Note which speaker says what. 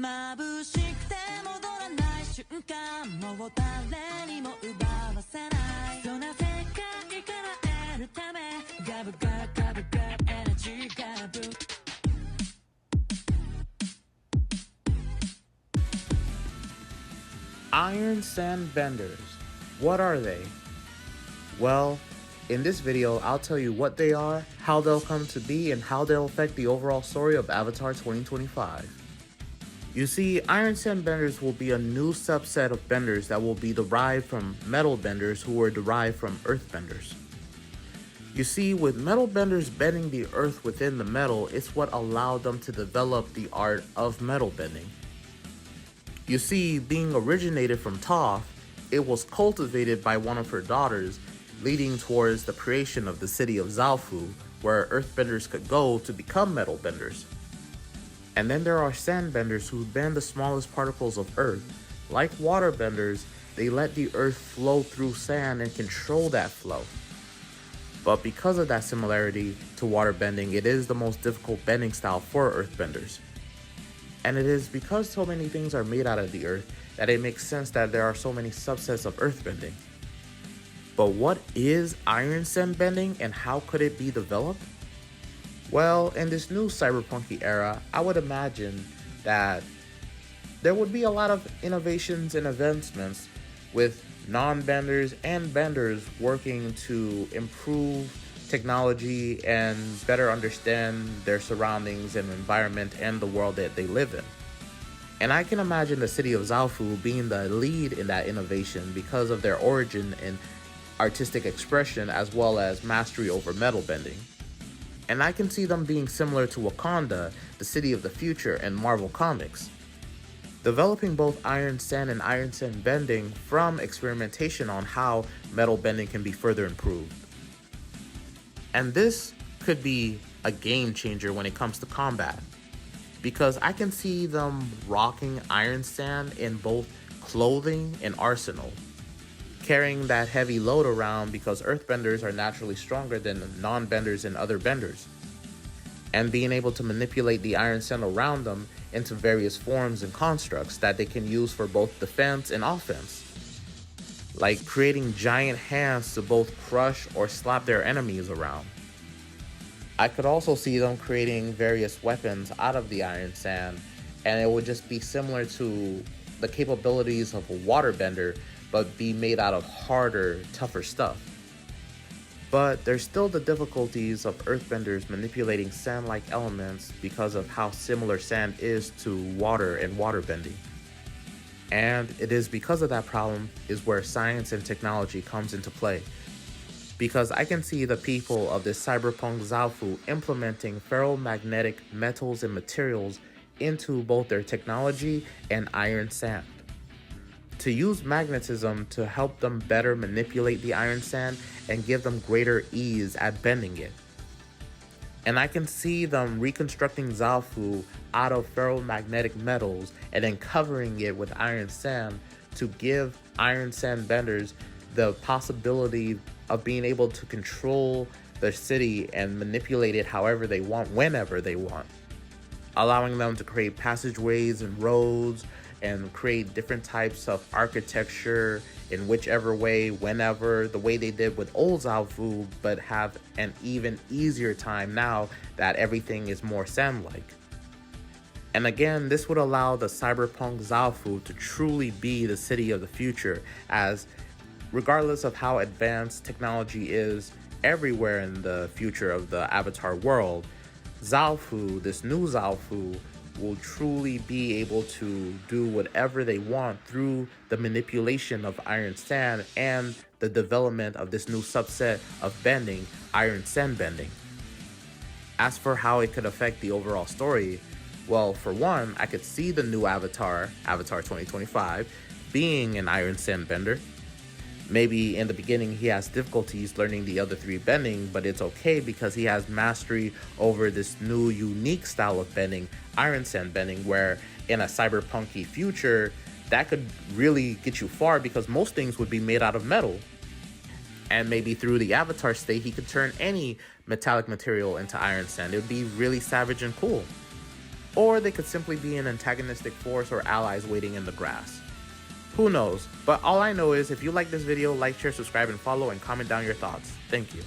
Speaker 1: 眩しくて戻らない瞬間もう誰にも奪わせないそんな世界から得るためガブガブガブガブエナジーガブ
Speaker 2: Iron-SandBenders. What are they? Well, in this video, I'll tell you what they are, how they'll come to be, and how they'll affect the overall story of Avatar 2025. You see, Iron-SandBenders will be a new subset of benders that will be derived from metal benders who were derived from earth benders. You see, with metal benders bending the earth within the metal, it's what allowed them to develop the art of metal bending. You see, being originated from Toph, it was cultivated by one of her daughters, leading towards the creation of the city of Zaofu, where earthbenders could go to become metal benders. And then there are sandbenders who bend the smallest particles of earth. Like waterbenders, they let the earth flow through sand and control that flow. But because of that similarity to waterbending, it is the most difficult bending style for earthbenders. And it is because so many things are made out of the earth that it makes sense that there are so many subsets of earthbending. But what is Iron-SandBending and how could it be developed? Well, in this new cyberpunky era, I would imagine that there would be a lot of innovations and advancements with non-benders and benders working to improve technology and better understand their surroundings and environment and the world that they live in. And I can imagine the city of Zaofu being the lead in that innovation because of their origin in artistic expression as well as mastery over metal bending. And I can see them being similar to Wakanda, the city of the future in Marvel Comics, developing both Iron-Sand and Iron-SandBending from experimentation on how metal bending can be further improved. And this could be a game changer when it comes to combat, because I can see them rocking Iron-Sand in both clothing and arsenal, carrying that heavy load around because earthbenders are naturally stronger than non-benders and other benders, and being able to manipulate the Iron-Sand around them into various forms and constructs that they can use for both defense and offense, like creating giant hands to both crush or slap their enemies around. I could also see them creating various weapons out of the Iron-Sand, and it would just be similar to the capabilities of a waterbender, but be made out of harder, tougher stuff. But there's still the difficulties of earthbenders manipulating sand-like elements because of how similar sand is to water and waterbending. And it is because of that problem is where science and technology comes into play. Because I can see the people of this cyberpunk Zaofu implementing ferromagnetic metals and materials into both their technology and Iron-Sand, to use magnetism to help them better manipulate the Iron-Sand and give them greater ease at bending it. And I can see them reconstructing Zaofu out of ferromagnetic metals and then covering it with Iron-Sand to give Iron-SandBenders the possibility of being able to control their city and manipulate it however they want, whenever they want, allowing them to create passageways and roads and create different types of architecture in whichever way, whenever, the way they did with old Zaofu, but have an even easier time now that everything is more sand-like. And again, this would allow the cyberpunk Zaofu to truly be the city of the future, as regardless of how advanced technology is everywhere in the future of the Avatar world, Zaofu, this new Zaofu, will truly be able to do whatever they want through the manipulation of Iron-Sand and the development of this new subset of bending, Iron-SandBending. As for how it could affect the overall story, well, for one, I could see the new Avatar, Avatar 2025, being an Iron-SandBender. Maybe in the beginning he has difficulties learning the other three bending, but it's okay because he has mastery over this new unique style of bending, Iron-SandBending, where in a cyberpunky future, that could really get you far because most things would be made out of metal. And maybe through the Avatar state, he could turn any metallic material into Iron-Sand. It would be really savage and cool. or they could simply be an antagonistic force or allies waiting in the grass. Who knows? But all I know is if you like this video, like, share, subscribe, and follow, and comment down your thoughts. Thank you.